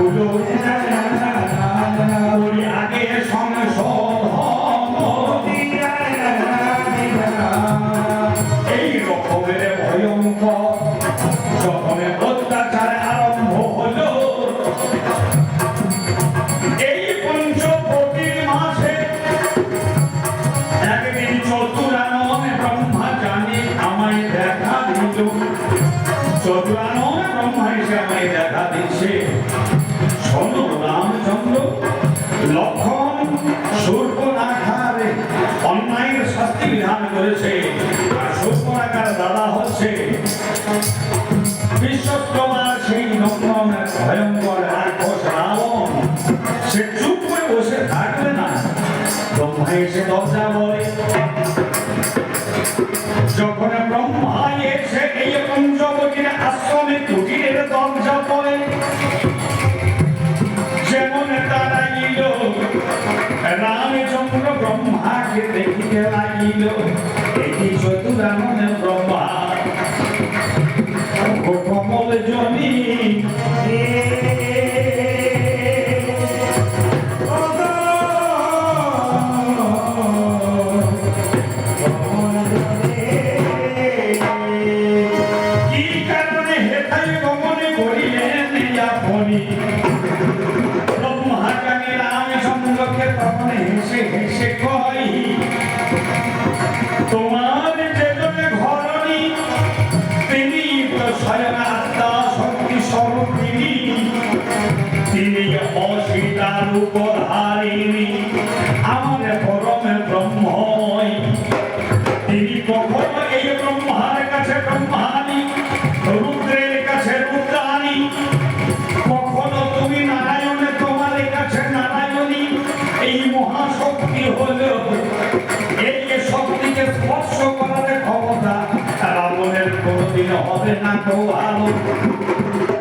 হলো আগে সংশোধন এই রকমের ভয়ঙ্কর যখন অত্যাচার আরম্ভ হলো এই পঞ্চবটির মাঝে একদিন চতুরানন ব্রহ্মা জানি আমায় দেখা দিল। চতুরানন ব্রহ্মা এসে আমায় দেখা দিচ্ছে, শোনো রামচন্দ্র, লক্ষণ শূর্পণখার অন্যায়ের শাস্তি বিধান করেছে। আর শূর্পণখার দাদা হচ্ছে বিশ্বস্তমার সেই নগ্ন ভয়ঙ্কর রাক্ষস রাবণ। সে চুপ করে বসে থাকবে না, ব্রহ্মা এসে দরজা বলে। যখন ব্রহ্মা এসে এই পঞ্চবটির আশ্রমে কুটিরের দরজা পড়ে, যেমন দাঁড়াইল রামচন্দ্র ব্রহ্মাকে দেখিতে লাগিল। এটি চতুরানন ব্রহ্মা কমল জনি কি কারণে হেথাই গমনে করিলেন আপনি? ব্রহ্মা জানি রামচন্দ্রকে তখন হেসে হেসে কই, তোমার যেজন ঘরণী তিনি তো স্বয়ং আত্মা শক্তি স্বরূপিণী, তিনি অসীতার উপর হারিণী, আমার পরম ব্রহ্মময়। তিনি কখনো এই ব্রহ্মার কাছে ব্রহ্মানি, রুদ্রের কাছে রুদ্রানি, কখনো তুমি নারায়ণে তোমার কাছে নারায়ণী। এই মহাশক্তি হলো, এই শক্তিকে স্পর্শ করার ক্ষমতা রাবণের কোনদিন হবে না তো ভালো।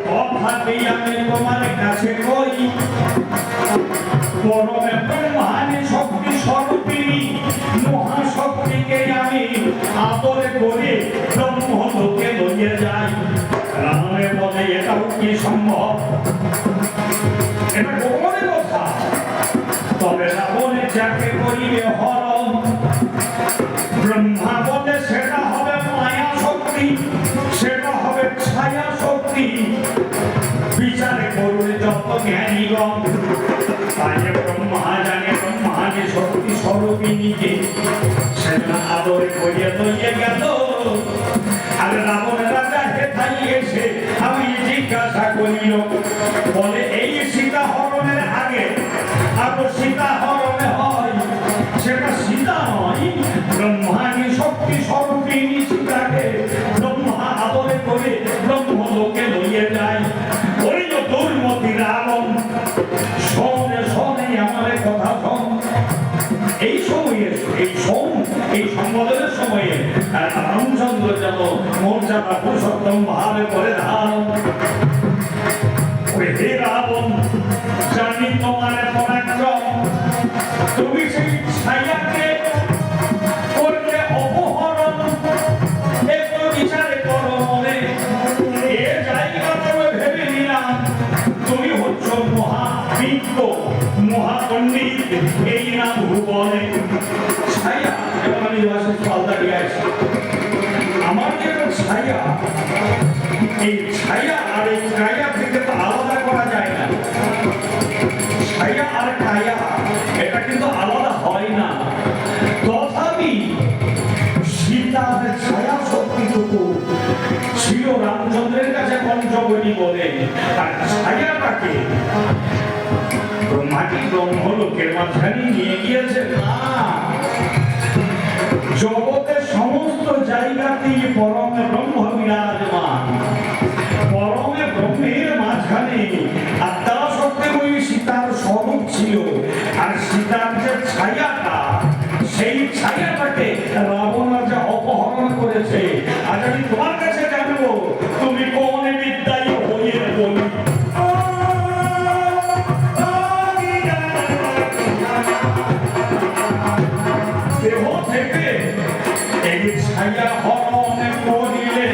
তথাপি আমি তোমার কাছে কই, পরমে ব্রহ্মানি শক্তি স্বরূপিণী মহাশক্তিকে আমি আদরে করে ব্রহ্মলোকে লইয়ে যাই। রামে বলে এটাও কি সম্ভব? এটা গোপনের কথা। তবে রাবণে যাকে করিবে হরণ, ব্রহ্মা বলে সেটা হবে মায়া শক্তি, সেটা হবে ছায়া শক্তি। বিচারে করবে যত জ্ঞানীগণ। তাই ব্রহ্মা জানে ব্রহ্মানি শক্তি স্বরূপিণীকে, সেটা আদরে করিয়া লইয়ে গেল। আর রাবণ রাজা হেথাই এসে আমি জিজ্ঞাসা করিল, বলে এই সীতা হরণের আগে আরো সীতা হরণে হয়, সেটা সীতা নয়, ব্রহ্মানি শক্তি স্বরূপিণী সীতাকে ব্রহ্মা আদরে করে ব্রহ্মলোকে লইয়ে যায়। ওই দুর্মতি রাবণ, শোনে শোনে আমার কথা শোন। এই সময়ে এই সম্বোধনের সময়ে রামচন্দ্র যেন মর্যাদা পুরুষোত্তম ভাবে করে ধারণ। হে রাবণ, জানি তোমার পরাক্রম, তুমি সেই ছায়াকে করলে অপহরণ। একটু বিচার করো মনে, এ জায়গা তবে ভেবে নিলাম তুমি হচ্ছ মহাবিজ্ঞ মহাপণ্ডিত, এই নাম ভুবনে। ছায়া এবং আমি পাল্টা দিয়ে আসি, আমার যে ছায়া, এই ছায়া আর এই কায়া থেকে তো আলাদা করা যায় না। ছায়া আর কায়া এটা কিন্তু আলাদা হয় না। তথাপি সীতার ছায়া শক্তিটুকু ছিল রামচন্দ্রের কাছে পঞ্চবটি বলে। আর ছায়াটাকে মাটি ব্রহ্মলোকের মাঝখানে নিয়ে গিয়েছে না, জগতের সমস্ত জায়গাতেই পরম ব্রহ্ম বিরাজমান। পরমে ব্রহ্মের মাঝখানে আত্মা সত্ত্বে ওই সীতার স্বরূপ ছিল। আর সীতার যে ছায়াটা, সেই ছায়াটাকে রাবণ রাজা অপহরণ করেছে। আজ আমি তোমার কাছে জানবো তুমি কোন বিদ্যায় হয়ে বলি। দেহ থেকে এই ছায়া হরণ করিলে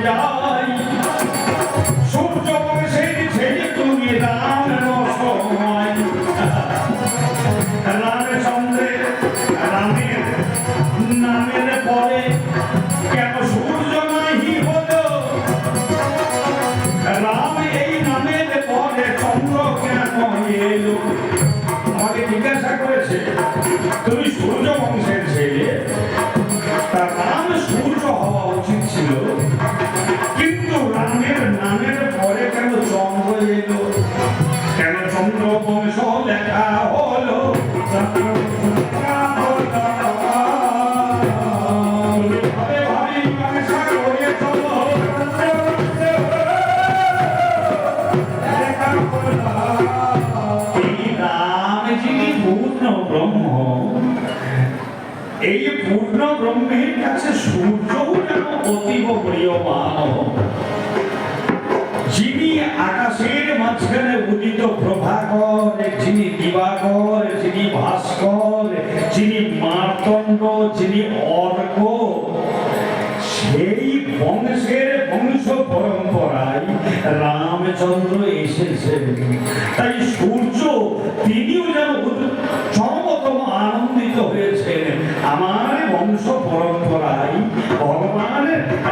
যাই সূর্য বংশের ছেলে তুমি রাম রসময় রামচন্দ্রের রামের নামের পরে কেন সূর্য নাহি হলো রাম এই নামের পরে চন্দ্র কেন এলো আমাকে জিজ্ঞাসা করেছে তুমি সূর্য বংশের ছেলে তার নাম সূর্য হওয়া উচিত ছিল কিন্তু রামের নামের পরে কেন চন্দ্র এলো কেন চন্দ্র বংশ লেখা হলো এই পূর্ণ ব্রহ্মের কাছে সূর্যও যেন অতীব প্রিয়মান যিনি আকাশের মাঝখানে উদিত প্রভাকর যিনি দিবাকর যিনি ভাস্কর যিনি মার্তণ্ড যিনি অর্ক সেই বংশের বংশ পরম্পরায় রামচন্দ্র এসেছেন তাই সূর্য তিনিও যেন চরমতম আনন্দিত হয়েছেন আমার বংশ পরম্পরায় ভগবান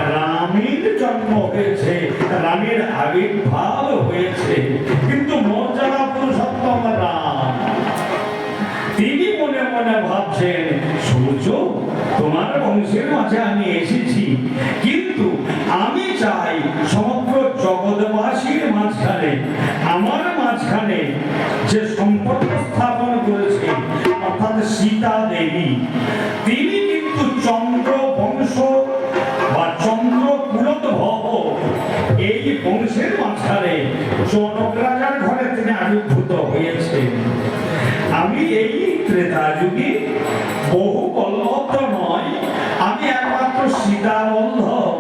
রামের জন্ম হয়েছে রামের আবির্ভাব হয়েছে কিন্তু মর্যাদা পুরুষোত্তম রাম তিনি মনে মনে ভাবছেন সূর্য তোমার বংশের মাঝে আমি এসেছি কিন্তু আমি চাই সমগ্র জগৎবাসীর মাঝখানে আমার মাঝখানে যে সম্পর্ক স্থাপন করেছে অর্থাৎ সীতা দেবী তিনি কিন্তু চন্দ্র বংশ বা চন্দ্র কুলোদ্ভব এই বংশের মাঝখানে জনক রাজার ঘরে তিনি আবির্ভূত হয়েছেন আমি এই ত্রেতা যুগে বহু বল্লভ নয় আমি একমাত্র সীতা বল্লভ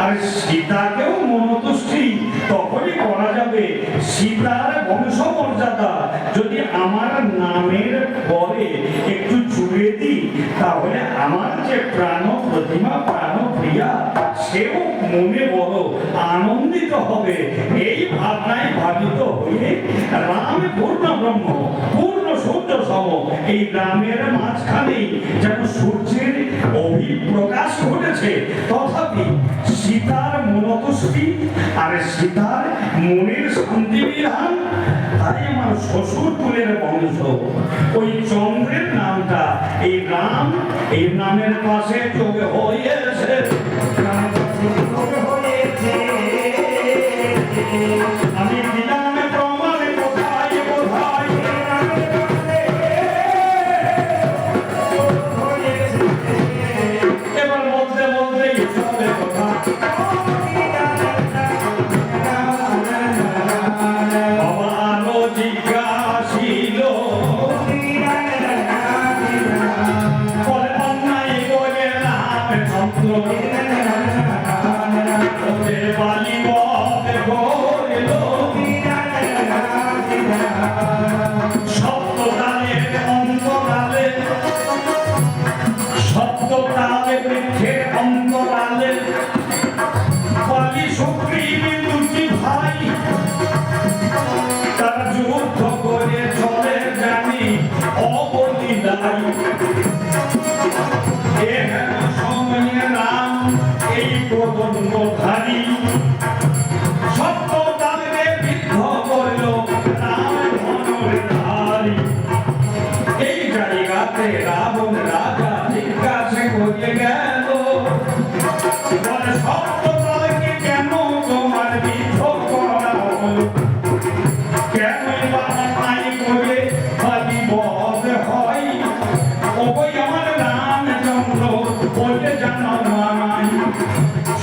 আর সীতাকেও মনোতুষ্টি তখনই করা যাবে সীতার বংশ মর্যাদা যদি আমার নামের পরে একটু জুড়ে দিই তাহলে আমার যে প্রাণ প্রতিমা প্রাণ প্রিয়া সেও মনে বড় আনন্দিত হবে এই ভাবনায় ভাবিত হয়ে রাম পূর্ণ ব্রহ্ম পূর্ণ সূর্য সম এই গ্রামের মাঝখানেই যেন সূর্যের অভিপ্রকাশ ঘটেছে তথাপি সীতার মনতুষ্টি আর সীতার মনের শান্তি বিধান তাই আমার শ্বশুর কুলের বংশ ওই চন্দ্রের নামটা এই রাম এই নামের পাশে যোগে হয়েছে আমি দিলাম প্রমাণ কোথায় কোথায় এবার বলতে বলতেই সবে কথা আবারও জিজ্ঞাসিল বলে অন্যায় বলে রামচন্দ্র বালি বলে গরিল সপ্তকালের অন্তরালে সপ্তকালে বৃক্ষের অন্তরালে বালি সুগ্রীব দুটি ভাই তারা যুদ্ধ করে চলে জানি অবলীলায় সময়ে রাম এই প্রদণ্ডধারী সপ্তকালে বিদ্ধ করল রাম ধনুর্ধারী এই জায়গাতে রাবণ রাজা জিজ্ঞাসা করে গেল বলে সপ্তকালকে কেন তোমার বিদ্ধ করা হলো কেন নাই করে খালি বধ হয় ওই আমার রামচন্দ্র বলে জানো নাই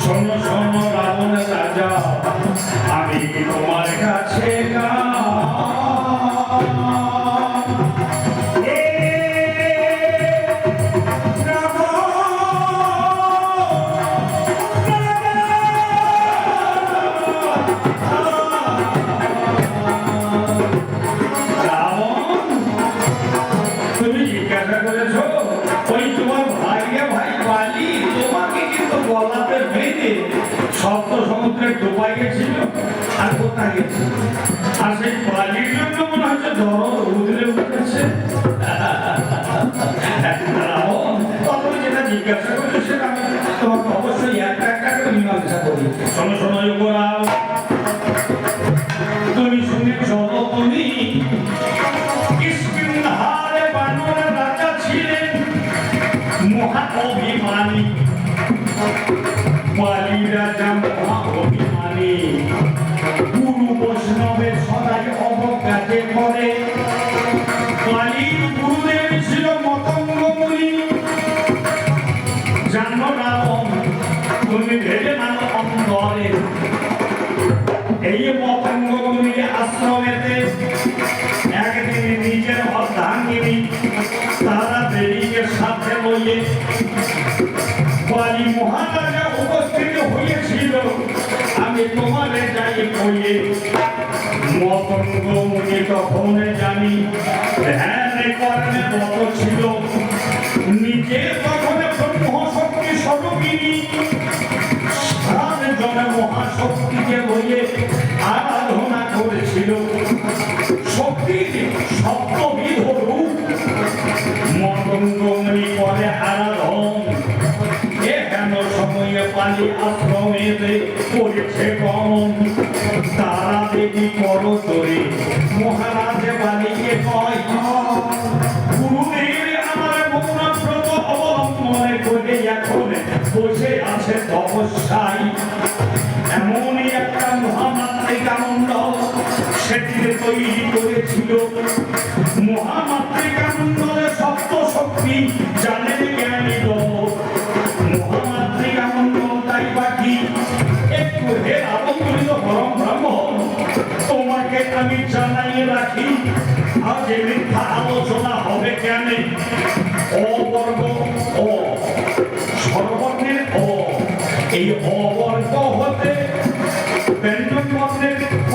শোনো শোনো রাবণ রাজা আমি তোমার কাছে তুমি জিজ্ঞাসা করেছো ওই তোমার ভাইয়া ভাই বালি তোমাকে কিন্তু বলাতে মেনে সপ্ত সমুদ্রে ডোবাই গেছিল আর কোথায় গেছিল আর সেই বালির জন্য মনে হচ্ছে দরদ উদরে উঠেছে যেটা জিজ্ঞাসা করছো সেটা আমি তোমাকে অবশ্যই একটা একটা করে মীমাংসা করি। শোনো শোনো যুবরাজ, তুমি শুনেছ তুমি কিষ্কিন্ধারে বানরের রাজা ছিলেন মহা অভিমানী। বালি রাজা মহা অভিমানী, গুরু বৈষ্ণবের সদাই অবজ্ঞাতে করে। বালির গুরুদেব ছিল মতঙ্গ মুনি। জানো না তুমি ভেবে মানো অন্তরে এই মতঙ্গ মুনির আশ্রমেতে একদিন নিজের অর্ধাঙ্গিনী তারা দেবীকে সাথে লইয়ে বালি মহারাজা উপস্থিত হয়েছিল। আমি তোমারে যাই বইয়ে মতঙ্গ মুনি তখন জানি ধ্যানে কর্মে মত ছিল। নিজে তখন ব্রহ্মশক্তি স্বরূপিণী সাত জনে মহাশক্তিকে লইয়ে আরাধনা করেছিল। শক্তির সপ্তবিধ রূপ মতঙ্গ মুনি করে আরাধন। এহেন সময়ে পালি আশ্রমেতে করেছে গমন। তারা দেবী করতরে মহারাজে বালিকে কয়, গুরুদেব আমার মৌনব্রত অবলম্বনে করে এখন বসে আছে তপস্যায়। এমনই একটা মহামাত্রিকা মণ্ডল সেটিকে তৈরি করেছিল। মহামাত্রিকা মণ্ডলের সপ্ত শক্তি জানেন জ্ঞানী লোক। মহামাত্রিকা মণ্ডল তাই বাকি একটু হে আবন্তিত পরম ব্রাহ্মণ, তোমাকে আমি জানাই রাখি আজ মিথ্যা আলোচনা হবে কেন। অবর্গ ও সর্বর্ণের ও, এই অবর্গ হতে ব্যঞ্জন বর্ণের ক,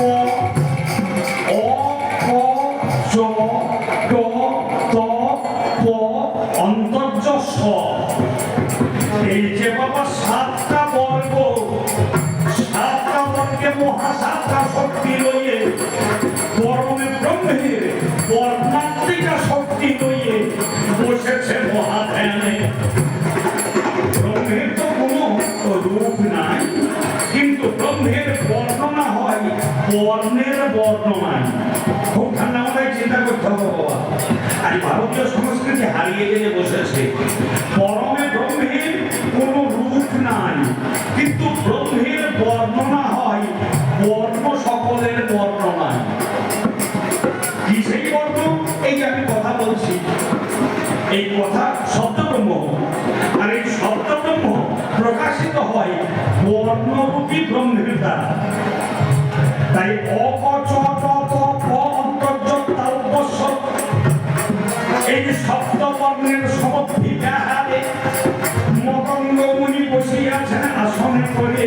অ, ক, চ, ট, ত, প, অন্তর্য স। এই যে বাবা সাতটা বর্গ, সাতটা বর্গে মহা সাতটা শক্তি লইয়ে পরমে ব্রহ্মের বর্ণাত্মিকা শক্তি লইয়ে বসেছে মহাধ্যানে। ব্রহ্মের তো কোনো রূপ নাই, কিন্তু ব্রহ্মের বর্ণনা হয় বর্ণের বর্ণনায়। খুব ঠান্ডা মাথায় চিন্তা করতে হবে বাবা। আর ভারতীয় সংস্কৃতি হারিয়ে গেলে বসেছে। পরমে ব্রহ্মের কোনো রূপ নাই, কিন্তু ব্রহ্মের বর্ণনা হয় বর্ণ সকলের বর্ণনায়। কি সেই বর্ণ? এই যে আমি কথা বলছি, এই কথা শব্দব্রহ্ম, আর এই শব্দব্রহ্ম প্রকাশিত হয় বর্ণরূপী ব্রহ্মের দ্বারা। তাই এই সপ্তবর্ণের সমদ্ভিহারে মতঙ্গ মুনি বসিয়াছেন আসনে করে।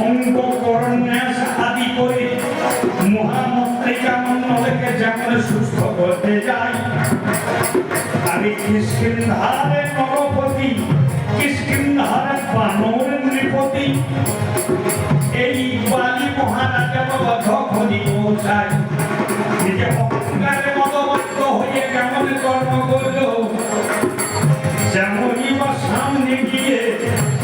অঙ্গ করন্যাস আদি করে মহামাত্রিকা মণ্ডলকে যেমন সুস্থ করতে যায়। আমি কিষ্কিন্ধারে নরপতি, কিষ্কিন্ধারে বানর নৃপতি। এই বালি মহারাজা বাবা যখনই পৌঁছায় নিজে অহংকারে মতবদ্ধ হয়ে কেমন কর্ম করল, যেমনই বা সামনে গিয়ে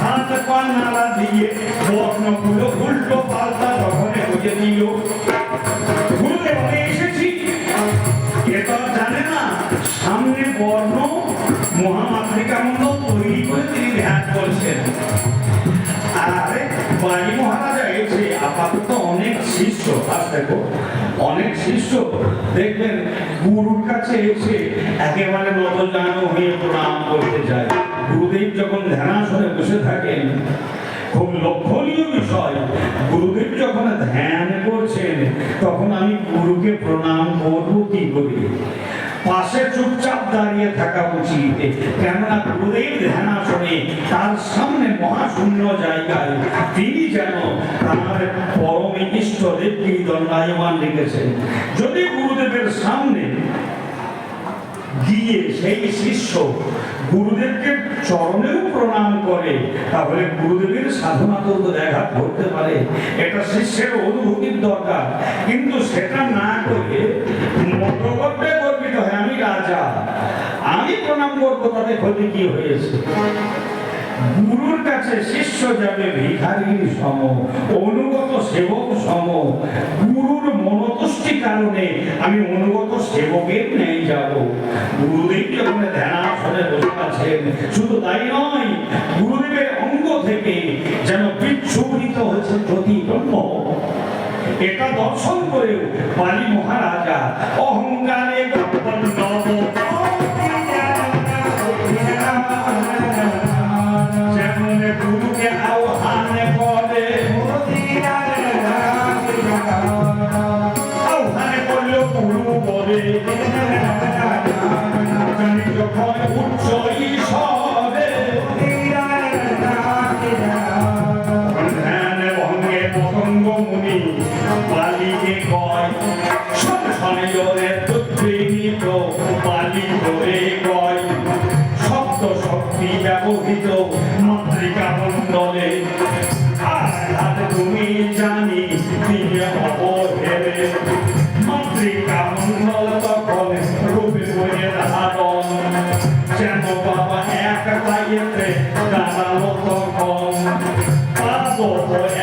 হাত পা নাড়া দিয়ে বর্ণগুলো উল্টো পাল্টা তখনই বুঝে দিল। ঘুরে বলে এসেছি, এ তো জানে না সামনে বর্ণ মহামাত্রিকা মণ্ডল তৈরি করে তিনি ধ্যান করছেন। আরে বালি মহারাজা এসে আপাতত অনেক শিষ্য, আজ দেখো অনেক শিষ্য দেখবেন গুরুর কাছে এসে একেবারে নতজানু হয়ে প্রণাম করতে যায়। গুরুদেব যখন ধ্যানাসনে বসে থাকেন, খুব লক্ষণীয় বিষয়, গুরুদেব যখন ধ্যান করছেন তখন আমি গুরুকে প্রণাম করব কি করে? পাশে চুপচাপ দাঁড়িয়ে থাকা উচিত। কেননা গুরুদেব ধ্যানাসনে, তার সামনে মহাশূন্য জায়গায় তিনি যেন তার পরম ইষ্টদেবকে দণ্ডায়মান রেখেছেন। যদি গুরুদেবের সামনে গিয়ে সেই শিষ্য গুরুদেবকে চরণেও প্রণাম করে, তাহলে গুরুদেবের সাধনা তো দেখা করতে পারে। এটা শিষ্যের অনুভূতির দরকার, কিন্তু সেটা না করে মতগর্বে গর্বিত হয় আমি রাজা, আমি প্রণাম করবো, তাতে ক্ষতি কি হয়েছে? গুরুর কাছে শিষ্য যাবে ভিখারির সম, অনুগত সেবক সম। গুরুর মনতুষ্টি কারণে আমি অনুগত সেবকের নেই যাব। গুরুদেব যখন ধ্যানাসনে বসে আছেন, শুধু তাই নয়, গুরুদেবের অঙ্গ থেকে যেন বিচ্ছুরিত হয়েছে জ্যোতি ব্রহ্ম। এটা দর্শন করেও বালি মহারাজা অহংকারে যেমন গুরুকে আহ্বান করে, আহ্বান করলেও গুরু বলে যখন উচ্চ ঈশ্বরে ধ্যান ভঙ্গে পতঙ্গ মুনি বালিকে কয় সংসারে পুত্রিত বালি করে কয় শব্দ শক্তি ব্যবহৃত মাতৃকা মণ্ডলে আর তুমি জানি তিনি অবহেলে মাতৃকা মণ্ডল তখন রূপে বইয়ের ধারণ যেন বাবা এক পাইয়েতে দাঁড়ালো তখন পাদ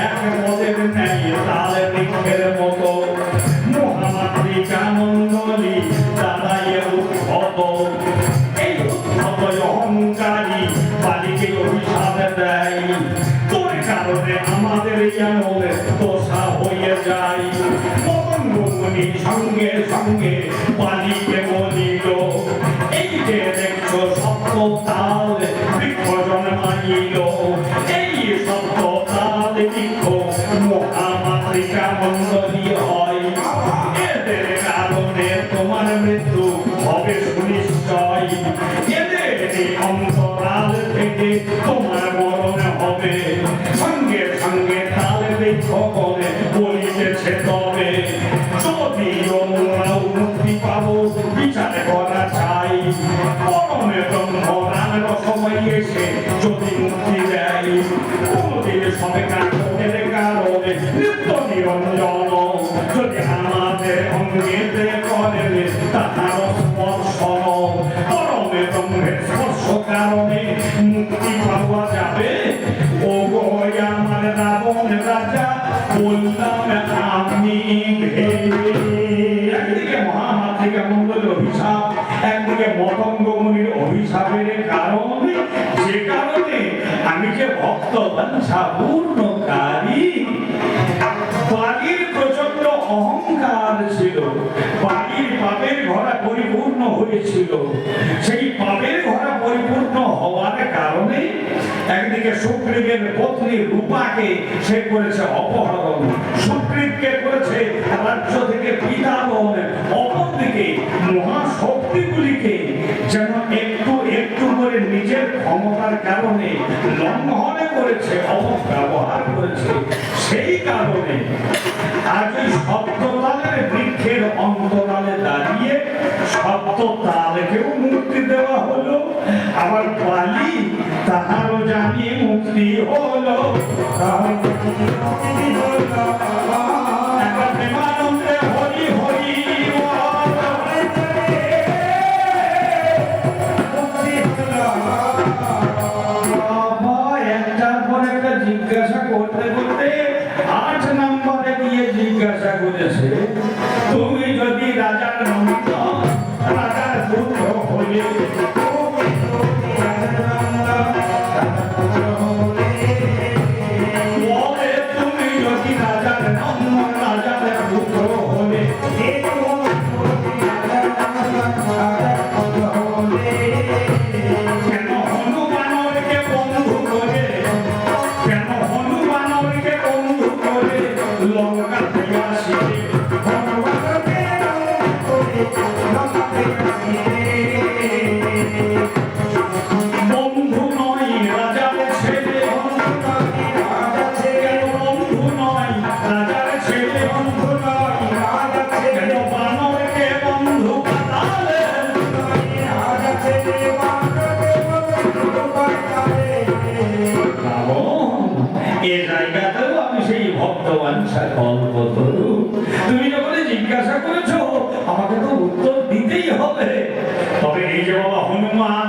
এক পদের নেই তালে বৃক্ষের মতো মহামাতৃকা মণ্ডলী দাঁড়াইয়ে উদ্ভব। এই উদ্ভব অহংকারী বালিকে অভিশাপ দেয়, তোর কারণে আমাদের যেন দোষা হয়ে যায়। মতঙ্গমণি সঙ্গে সঙ্গে বালিকে বলিল, এই যে দেখছো সপ্ত তাল বৃক্ষ জন্মাইল, এই সপ্ত তাল বৃক্ষ মহামাতৃকা মণ্ডলী হয়। এদের কারণে তোমার মৃত্যু হবে সুনিশ্চয়, এদের অন্তরাল থেকে তোমার মরণ হবে। সঙ্গে সঙ্গে তাল বৃক্ষ করে বলিতেছে তবে যদিও মোরাও মুক্তি পাবো বিচার করা চাই। পরমে ব্রহ্ম রামের সময় এসে যদি মুক্তি দেয়, কোনদিন সবে কাঠের কারণে নিত্য নিরঞ্জন যদি আমাদের অঙ্গেতে করেন তাহার স্পর্শন, পরমে ব্রহ্মের স্পর্শ কারণে মুক্তি পাওয়া যাবে। ও গো আমার রাবণ রাজা বললাম আমি ভেবে। একদিকে মহামাতৃকা মণ্ডলের অভিশাপ, একদিকে মতঙ্গ মুনির অভিশাপের কারণে, যে কারণে আমি যে ভক্ত বাঞ্ছা পূর্ণকারী। বালির প্রচন্ড অহংকার ছিল, বালির পাপের ঘোড়া পরিপূর্ণ হয়েছিল। সেই পাপের ঘোড়া পরিপূর্ণ হওয়ার কারণে একদিকে সুগ্রীবের পত্নী রূপাকে সে করেছে অপহরণ, সুগ্রীবকে করেছে রাজ্য থেকে বিতাড়ন, অপরদিকে মহাশক্তিগুলিকে যেন একটু একটু করে নিজের ক্ষমতার কারণে লঙ্ঘনে করেছে, অপব্যবহার করেছে। সেই কারণে আজ ওই সপ্ততালের বৃক্ষের অন্তরালে দাঁড়িয়ে সপ্ততালকেও মুক্তি দেওয়া হলো, আবার বালি তাহারও জানিয়ে মুক্তি হলো। প্রেমানন্দে হরি হরি একটার পর একটা জিজ্ঞাসা করতে করতে 8 নম্বরে গিয়ে জিজ্ঞাসা করেছে, তুমি যদি রাজার নন্দ রাজার পুত্র হলে তুমি যদি রাজার নন্দ রাজার পুত্র হলে কেন হনুমানকে বন্ধু করে, কেন হনুমানকে বন্ধু করে লঙ্কা থেকে আসিলে জায়গাতেও আমি সেই ভক্তবাঞ্ছা কল্পতরু। তুমি যখন জিজ্ঞাসা করেছো আমাকে তো উত্তর দিতেই হবে। তবে এই যে বাবা হনুমান,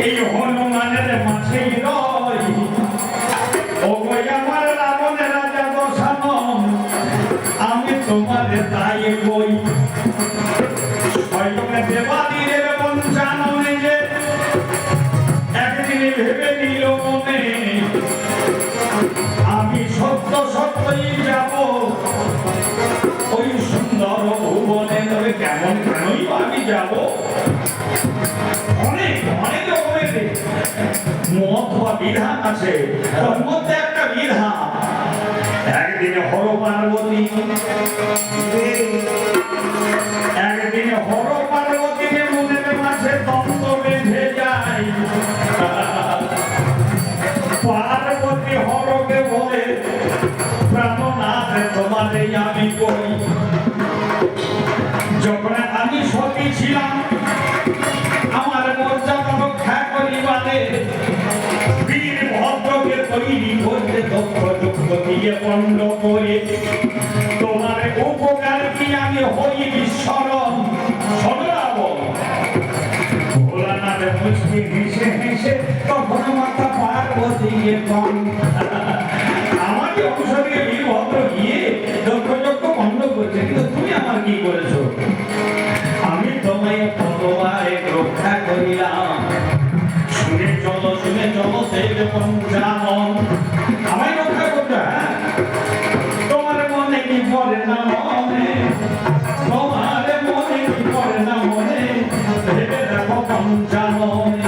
এই হনুমানের মাঝেই রয় ও আমার রাবণের রাজা দশানন, আমি তোমার তাই বই স্বয়ং দেবাদিদেব পঞ্চাননে যে একদিন ভেবে নিল মনে আমি সত্য সত্যই যাব ওই সুন্দর ভুবনে। তবে কেমন কেনই আমি যাব? অনেক অনেক রকমের মত বা বিধান আছে, তার মধ্যে একটা বিধান একদিন হর পার্বতী মনের মাঝে দ্বন্দ্ব বেঁধে যায়। পার্বতী হরকে বলে প্রাণনাথ তোমারে আমি কই, যখন আমি সতী ছিলাম আমার মর্যাদা রক্ষা করিবারে বীরভদ্রকে তৈরি করতে দক্ষ যুক্ত দিয়ে পণ্ড করে তোমার উপকার কি আমি হই বিস্মরণ। সদরাব ভোলানাথ মুচকি হেসে হেসে তখন মাথা পার্বতীকে কম আমারই অংশ দিয়ে বীরভদ্র গিয়ে দক্ষ যজ্ঞ পণ্ড করছে, কিন্তু তুমি আমার কি করেছো? আমি তোমায় পদবারে রক্ষা করিলাম। শুনে চলো দেব পঞ্চানন, আমায় রক্ষা করতে। তোমার মনে কি পড়ে না মনে, তোমার মনে কি পড়ে না মনে, ভেবে দেখো পঞ্চাননে।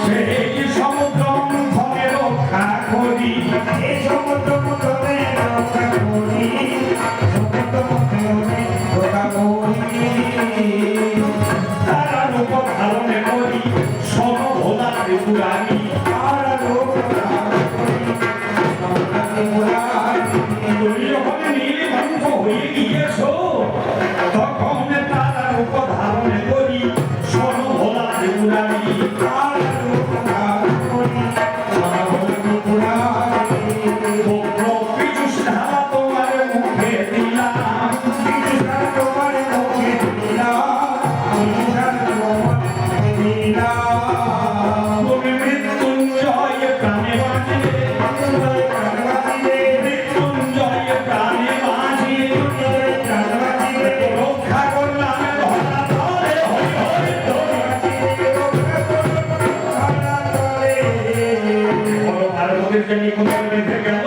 সেই সমুদ্র মন্থনে রক্ষা করি, এই সমুদ্র মন্থনে রক্ষা করি, তারা রূপ ধারণে করি সব ভোলা ত্রিপুরারি। তুমি যখন নীলকণ্ঠ হয়ে গিয়েছো তখন তারা রূপ ধারণে করি সব ভোলা ত্রিপুরারি। তোমার মুখে দিলাম, তোমার মুখে দিলাম, তুমি মৃত্যুঞ্জয় প্রাণে বাঁচিয়ে, মৃত্যুঞ্জয় প্রাণে বাঁচিয়ে রক্ষা করলাম ধরা তলে। ভারতের জন্য কোথায় বেঁধে গেল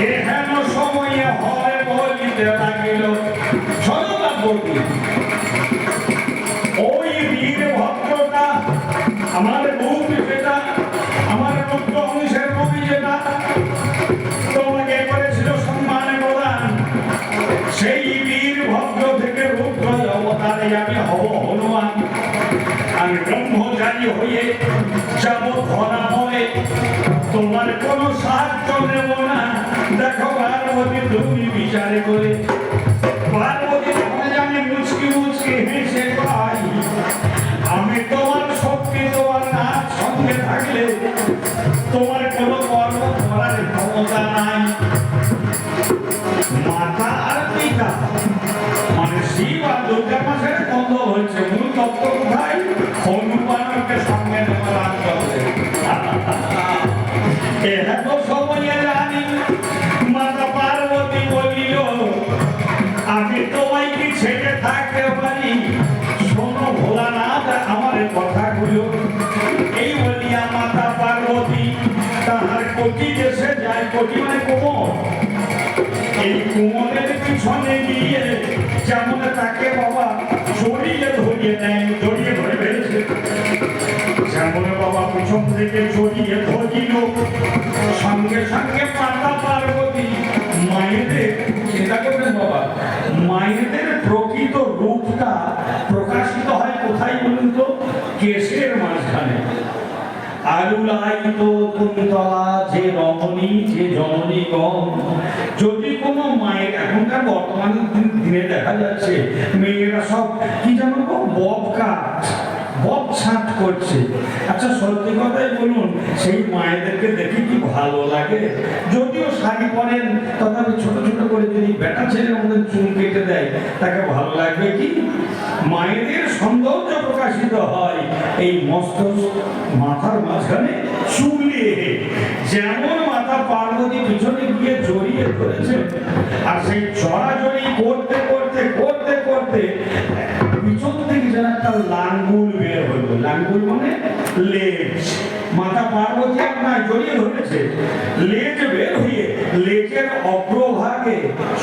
এহেন সময়ে হয় বলিতে লাগিল সদবাবতী। ওই বীরভদ্রটা আমার রূপ যেটা, আমার রুদ্র অংশের কবি যেটা তোমাকে করেছিল সম্মান প্রদান, সেই বীরভদ্র থেকে রুদ্র অবতারে আমি হব হনুমান। আমি ব্রহ্মচারী হয়ে যাব ধরা মনে, তোমার কোনো সাহায্য নেব না। দেখো পার্বতী তুমি বিচারে করে, পার্বতী আমি মুচকি মুচকি হেসে পাই, আমি তোমার শক্তি তোমার নাচ সঙ্গে থাকলে তোমার কোনো কর্ম করার ক্ষমতা নাই। মাতা আর পিতা মানে শিব আর দুর্গা মাসের বন্ধ হয়েছে, মূল তত্ত্ব কোথায়? হনুমানকে সঙ্গে নেওয়ার আগ্রহে। এত সময়ে জানি মাতা পার্বতী বলিল আমি তোমায় কি ছেড়ে থাকতে পারি? শোনো ভোলানাথ আমার কথাগুলো। এই বলিয়া মাতা পার্বতী তাহার কোটি দেশে যায়, কোটি মানে কোমর, এই কোমরের পিছনে গিয়ে যেমন তাকে বাবা জড়িয়ে ধরিয়ে দেয়, জড়িয়ে পিছন থেকে জড়িয়ে ধরিল, সঙ্গে সঙ্গে মাতা পার্বতী মায়েদের, চিন্তা করবেন বাবা, মায়েদের প্রকৃত রূপটা প্রকাশিত হয় কোথায় বলুন তো? কেশের মাঝখানে। আলুলায়িত কুন্তলা যে রমণী যে জননী গণ। যদি কোনো মায়ের, এখনকার বর্তমান দিনে দেখা যাচ্ছে মেয়েরা সব কি জানো বব কাট, বব ছাট করছে। আচ্ছা সত্যি কথাই বলুন, সেই মায়েদেরকে দেখে কি ভালো লাগে? যদিও শাড়ি পরেন, তথাপি ছোট ছোট করে যদি বেটা ছেলের মধ্যে চুল কেটে দেয়, তাকে ভালো লাগবে কি? মায়েদের সৌন্দর্য প্রকাশিত হয় এই মস্ত মাথার মাঝখানে চুলে। যেমন মাতা পার্বতী পিছনে গিয়ে জড়িয়ে ধরেছে, আর সেই জড়াজড়ি করতে করতে করতে করতে পিছন থেকে যেন একটা লাঙ্গুল বের হলো। লাঙ্গুল মানে লেজ। মাতা পার্বতী আপনার জড়িয়ে ধরেছে, লেজ বের হয়ে লেজের অগ্রভাগে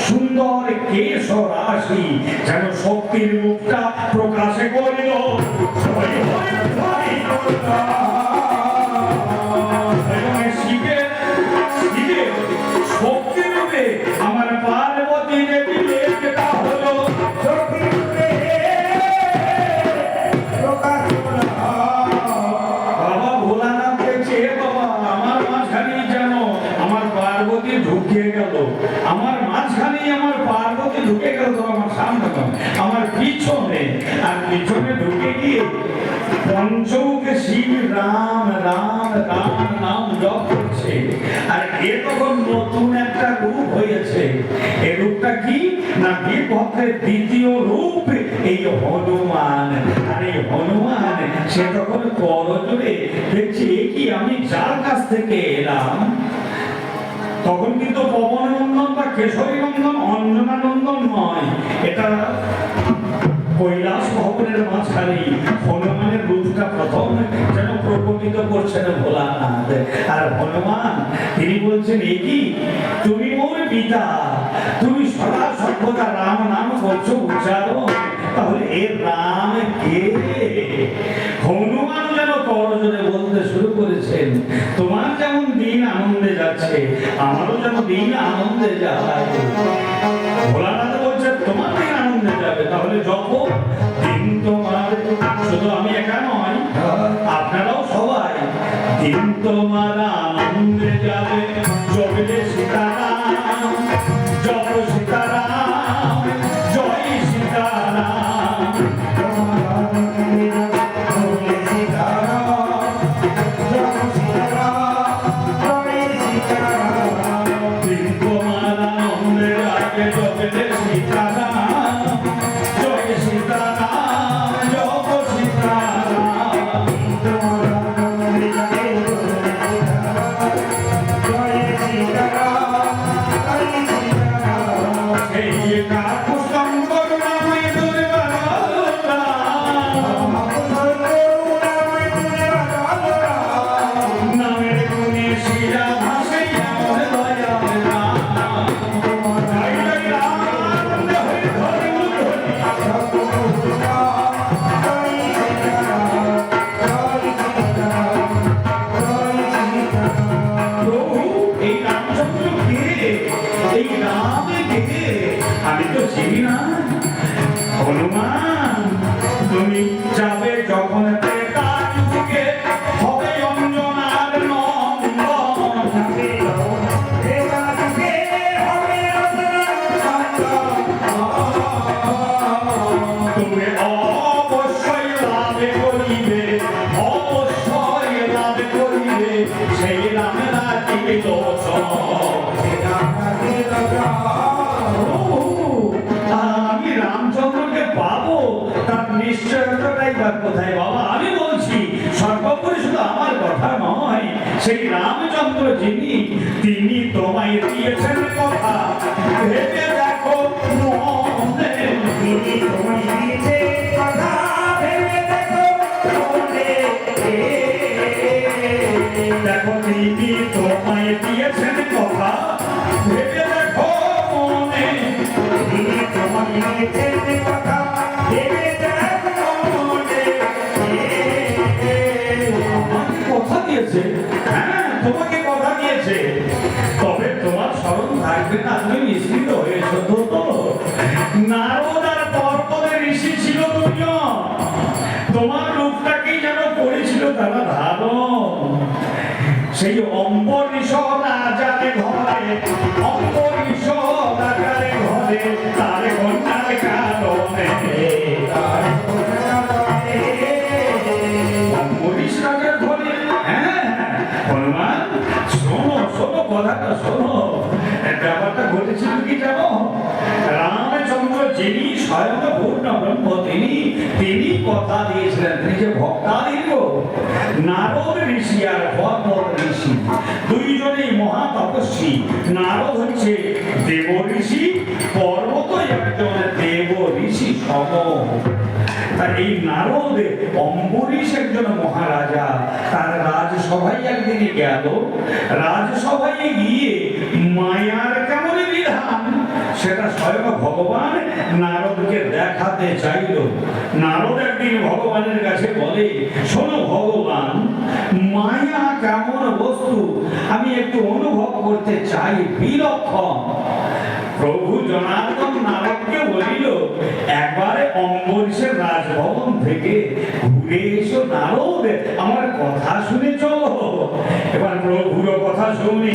সুন্দর কেশ রাশি যেন শক্তির মুখটা প্রকাশে করিল। শক্তি রূপে আমার পার্বতী দেবী লেজটা হলো বাবা ভোলানাথ দেখছে, বাবা আমার মাঝখানে যেন আমার পার্বতী ঢুকে গেল, আমার মাঝখানে আমার পার্বতী ঢুকে গেল। তো আমার সামনে আমার পিছনে, আর পিছনে ঢুকে গিয়ে পঞ্চমুখে শিব রাম রাম রাম নাম জপ করছে। আর এ তখন নতুন একটা রূপ হয়েছে। এই রূপটা কি না, বীরভদ্রের দ্বিতীয় রূপ এই হনুমান। আর এই হনুমান সে তখন করজোড়ে দেখছি কি আমি যার কাছ থেকে এলাম, তখন কিন্তু পবন নন্দন বা কেশরী নন্দন অঞ্জনা নন্দন নয়, এটা কৈলাস ভবনের মাঝখানে হনুমানের রূপটা প্রথম যেন প্রকটিত করছেন ভোলানাথ। আর হনুমান তিনি বলছেন, এ কি তুমি মোর পিতা, তুমি সদা সর্বদা রাম নাম করছো উচ্চারণ, তাহলে এ রাম কে? হনুমান যেন করজোড়ে বলতে শুরু করেছেন, তোমার যেমন দিন আনন্দে যাচ্ছে, আমারও যেন দিন আনন্দে যায়। ভোলানাথ বলছে তোমার দিন আনন্দে যাবে, তাহলে যখন দিন তোমার, শুধু আমি একা নয় আপনারাও সবাই, দিন তোমার আনন্দে যাবে। জপলে সীতারাম, জপ সীতারাম, জয় সীতারাম। দিন তোমার আনন্দে যাবে, জপলে সীতারাম, জয় সীতারাম, জপ সীতারাম। এই কাকুস্তম করুণাময় দুর্বারা, নামের গুণে শিরা ভাসে আমার দয়াল রাম। জয় জয় রাম, হরি হরি প্রভু এই রামচন্দ্র কে? এই রাম কে? আমি তো চিনি না। হনুমান তুমি যাবে যখন ত্রেতাযুগে, হবে অঞ্জনার নন্দন। তুমি অবশ্যই লাভ করিবে, অবশ্যই লাভ করিবে সেই রাম রাজিবে লোচন। আমি রামচন্দ্রকে পাবো, তার নিশ্চয়তাটাই বা কোথায় বাবা? আমি বলছি সর্বোপরি শুধু আমার কথা নয়, সেই রামচন্দ্র যিনি, তিনি তোমায় দিয়েছেন কথা, ভেবে দেখো মনে। তিনি তোমায় দিয়েছেন কথা, ভেবে দেখো মনে। দেখো তিনি তোমায় দিয়েছেন কথা, ভেবে দেখো মনে। তিনি তোমায় দিয়েছেন কথা, ভেবে দেখো মনে। আমার কথা তারা ধারণ সেই অম্বরীশ রাজারে ঘরে, অম্বরীশ রাজারে ঘরে তার কন্যার কারণে, অম্বরীশ রাজার ঘরে। হ্যাঁ হনুমান, শোনো শোনো কথাটা শোনো। ব্যাপারটা ঘটেছিল কি জানো? রামচন্দ্র যিনি স্বয়ং পূর্ণ ব্রহ্ম, তিনি কথা দিয়েছিলেন, তিনি যে ভক্তাদিত্য নারদ ঋষি আর পর্বত ঋষি দুইজনেই মহা তপস্বী। নারদ হচ্ছে দেব ঋষি, পর্বত একজন দেব ঋষি সম। তার এই নারদ অম্বরীশ একজন মহারাজা, তার রাজসভায় একদিনে গেল। রাজসভায় গিয়ে মায়ার কেমন বিধান সেটা স্বয়ং ভগবান নারদকে দেখাতে চাইল। নারদ একদিন ভগবানের কাছে বলে, শোনো ভগবান, মায়া কেমন বস্তু আমি একটু অনুভব করতে চাই, বিলক্ষণ। প্রভু জনার্দন নারদকে বলিল, একবারে অম্বরীশের রাজভবন থেকে ঘুরে এসো নারদ, আমার কথা শুনে চলো। এবার প্রভুর কথা শুনি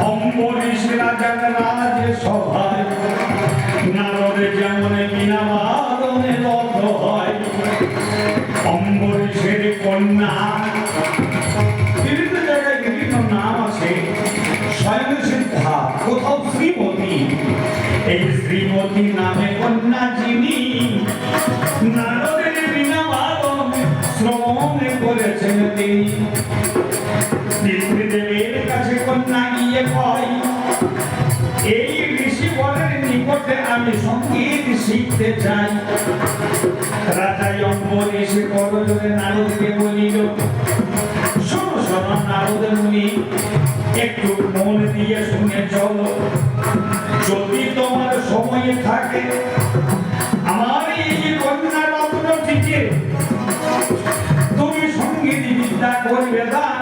অম্বরীশ রাজার রাজসভায় নারদে যেমন বিনা বাদনে বদ্ধ হয়। অম্বরীশের কন্যা, বিভিন্ন জায়গায় বিভিন্ন নাম আছে, স্বয়ং সিদ্ধা, কোথাও শ্রীমতী। এই শ্রীমতী নামে কন্যা যিনি নারদের বিনা বাদনে শ্রবণ করেছেন তিনি। পিতৃদেবের কাছে কন্যা গিয়ে কয়, এই ঋষি বরের নিকটে আমি সঙ্গীত শিখতে চাই। রাজা অম্বরীশ করজোড়ে নারদকে বলিল, শোনো শোনো নারদ মুনি, একটু মন দিয়ে শুনে চলো। যদি তোমার সময় থাকে আমার এই কন্যা রত্নটিকে তুমি সঙ্গীত বিদ্যা করবে দান।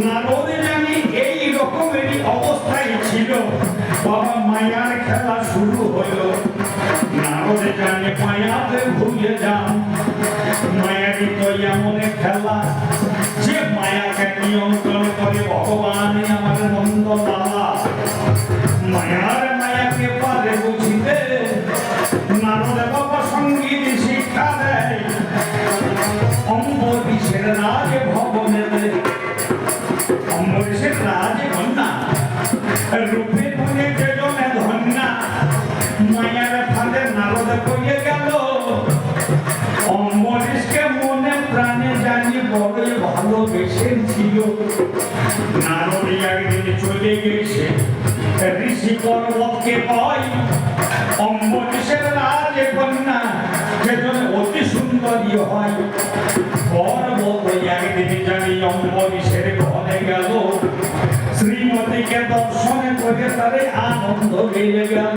নারদ জানি এই রকমেরই অবস্থায় ছিল, বাবা মায়ার খেলা শুরু হলো। নারদ জানে মায়াতে ভুলে যান, মায়ারই তো এমন খেলা যে মায়াকে নিয়ন্ত্রণ করে ভগবান আমার নন্দলালা। মায়ার মায়াকে পারে বুঝিতে নারদ বাবা সঙ্গীত শিক্ষা দেয়। অম্বরীশের রাজ ভবনে, অম্বরীশের রাজ কন্যা রূপে গুণে যেজনে ধন্যা, মায়ার ফাঁদে নারদ কইয়ে গেল। অম্বরীশকে মনে প্রাণে জানি বড়ই ভালোবেসেছিল। নারদ একদিন চলে গেছে, ঋষি পর্বতকে কয়, অম্বরীশের রাজ কন্যা যেজন অতি সুন্দরী হয়। পর্বত একদিন জানি অম্বরীশের ঘরে গেল, শ্রীমতীকে দর্শনে করে তারে আনন্দ বেড়ে গেল।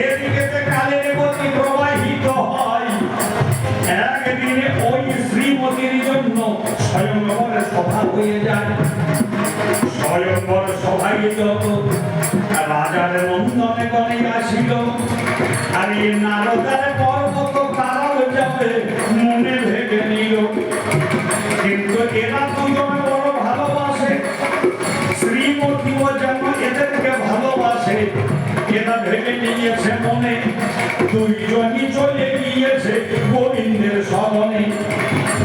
এদিকে কালের গতি প্রবাহিত হয়। একদিনে ওই শ্রীমতীর জন্য স্বয়ংবর সভা হয়ে যায়। স্বয়ংবর সভায় যত রাজার নন্দনে গণে আসিল, আর এই নারদার পর্বত কারাল যাবে মনে ভেবে নিল। কিন্তু এরা দুজন বড় ভালোবাসে, শ্রীমতীও যেন এদেরকে ভালোবাসে। এরা ভেবে নিয়েছে মনে, দুইজনই চলে গিয়েছে গোবিন্দের শরণে।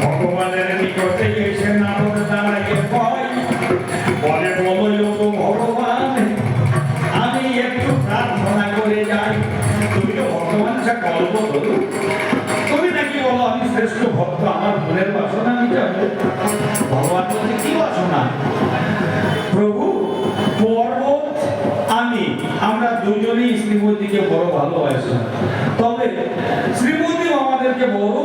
ভগবানের নিকটে এসে নারদ দাঁড়িয়ে কয়, বলে বলো তো ভগবান, আমি একটু প্রার্থনা করে যাই। তুমি তো ভগবান যা গল্প করো, তুমি নাকি বলো আমি শ্রেষ্ঠ ভক্ত, আমার মনের বাসনা মিটাবে। ভগবান বলছে, কি বাসনা? প্রভু, পর্বত আমি শ্রীমতীকে বড় ভালোবাসে, তবে শ্রীমতী আমাদেরকে বড়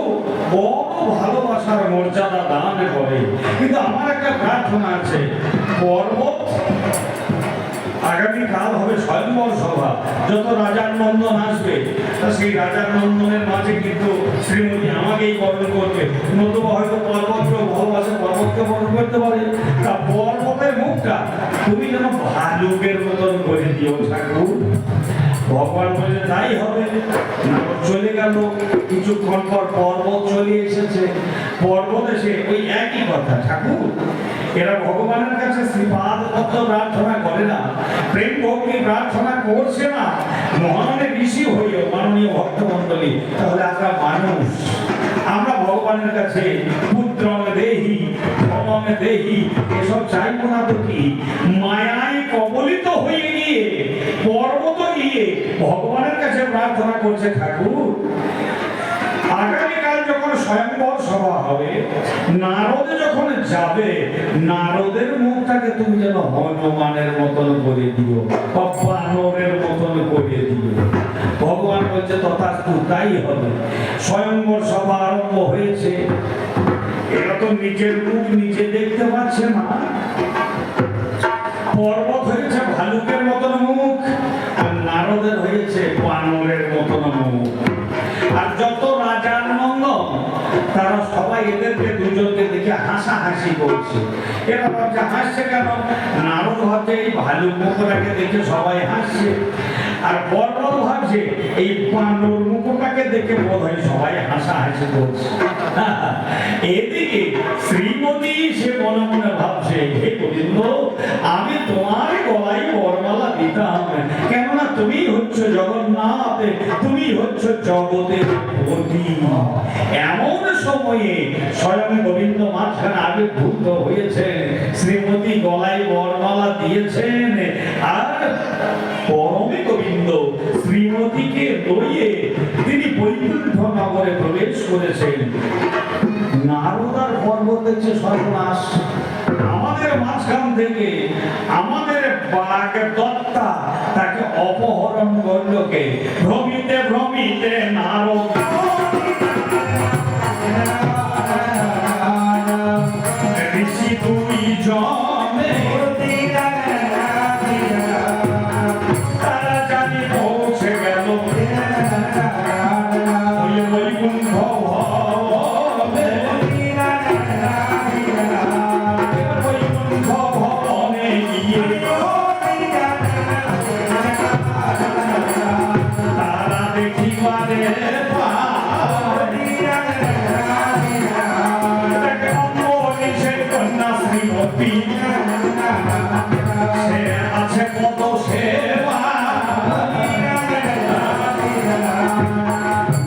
বড় ভালোবাসার মর্যাদা দান করে। কিন্তু আমার একটা প্রার্থনা আছে, পর্বত আগামীকাল হবে স্বয়ংবর সভা, যত রাজার নন্দন আসবে সেই রাজার নন্দনের মাঝে কিন্তু শ্রীমতী আমাকেই বরণ করবে, নতুবা হয়তো পর্বতকে ভালোবাসে, পর্বতকে বরণ করতে পারে। তা পর্বতের মুখটা তুমি যেন ভালুকের মতন করে দিও ঠাকুর। ভগবান বলে তাই হবে। চলে গেল, কিছুক্ষণ পর পর্বত চলে এসেছে। পর্বত এসে ওই একই কথা, ঠাকুর এরা ভগবানের কাছে শ্রীপাদ পদ্ম প্রার্থনা করে না, প্রেম ভক্তি প্রার্থনা করছে না, মহানে ঋষি হইও মাননীয় ভক্তমণ্ডলী। তাহলে আমরা মানুষ, আমরা ভগবানের কাছে পুত্রং দেহি ধনং দেহি এসব চাইবো না তো কি? মায়ায় কবলিত হয়ে গিয়ে পর্বত গিয়ে ভগবানের কাছে প্রার্থনা করছে, ঠাকুর আগামীকাল যখন স্বয়ংবর সভা হবে, নারদে যখন যাবে, নারদের মুখটাকে তুমি যেন হনুমানের মতন করে দিও বা বানরের মতন করে দিও। ভগবান বলছে তথাস্তু, তাই হবে। স্বয়ংবর সভা আরম্ভ হয়েছে। এরা তো নিজের মুখ নিজে দেখতে পাচ্ছে না। পর্বত হয়েছে ভালুকের মতন মুখ, আর নারদের হয়েছে বানরের মতন মুখ। আর যত রাজার নন্দন তারা সবাই এদেরকে দুজনকে দেখে হাসাহাসি করছে। এরা ভাবছে হাসছে কেন? নারদ ভাবছে এই ভালুক মুখটাকে দেখে সবাই হাসছে, আর পর্বত ভাবছে এই বানর মুখটাকে দেখে বোধ হয় সবাই হাসাহাসি করছে। এদিকে শ্রীমতী সে মনে মনে ভাবছে, হে গোবিন্দ আমি তোমার গলায় বরমালা দিতাম, কেননা তুমি হচ্ছ জগন্নাথ, তুমি হচ্ছ জগতের পতি। এমন সময়ে স্বয়ং গোবিন্দ মাঝখানে আবির্ভূত হয়েছেন, শ্রীমতী গলায় বরমালা দিয়েছেন, আর পরমে গোবিন্দ শ্রীমতীকে লইয়ে তিনি বৈকুণ্ঠ নগরে প্রবেশ করেছেন। নারদার পর্বত দেখছে সর্বনাশ, আমাদের মাঝখান থেকে আমাদের বাঘ দত্তা তাকে অপহরণ করল কে? ভ্রমিতে ভ্রমিতে নারদ ঋষি দুই জনে তারা জানি পৌঁছে গেল ওই বৈকুণ্ঠ ভবনে। বৈকুণ্ঠ ভবনে গিয়ে তারা দেখিবারে কন্যা শ্রীমতী সে আছে কত সেবা।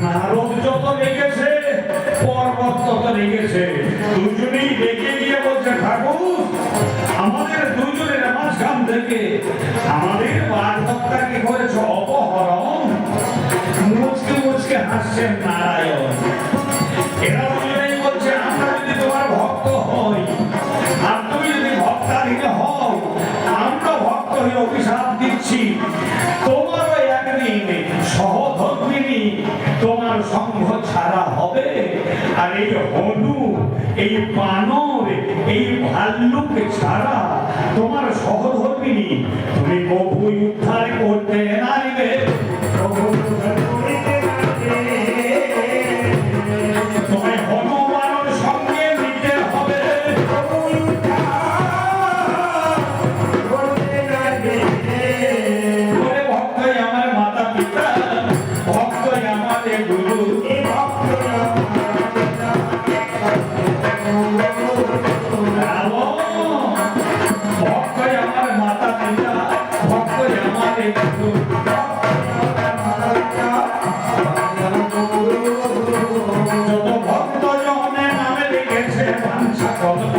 নারদ যত রেগেছে, পর্বত তত রেগেছে, দুজনেই রেগে গিয়ে বলছে, ঠাকুর আমাদের দুজনের মাঝখান থেকে আমাদের বাগদত্তাকে করেছে অপহরণ। মুচকে মুচকে হাসছেন নারায়ণ। এরা দুজনেই বলছে, আমরা যদি তোমার ভক্ত হই আর তুমি যদি ভক্তাধীন হও, আমরা ভক্ত হয়ে অভিশাপ দিচ্ছি, তোমারও একদিন সহধর্মিনী তোমার সঙ্গ ছাড়া হবে। আর এই হনু, এই বানর, এই ভাল্লুক ছাড়া তোমার সহধর্মিনী তুমি কবুই উদ্ধার করতে নাইবে। তোমায় হনুমানের সঙ্গে নিতে হবে। ভক্তই আমার মাতা পিতা, ভক্তই আমাদের গুরু, ভক্তই আমার মাতা পিতা, ভক্তই আমাদের গুরু। যত ভক্ত জনে নামে লিখেছে বাঞ্ছা কল্প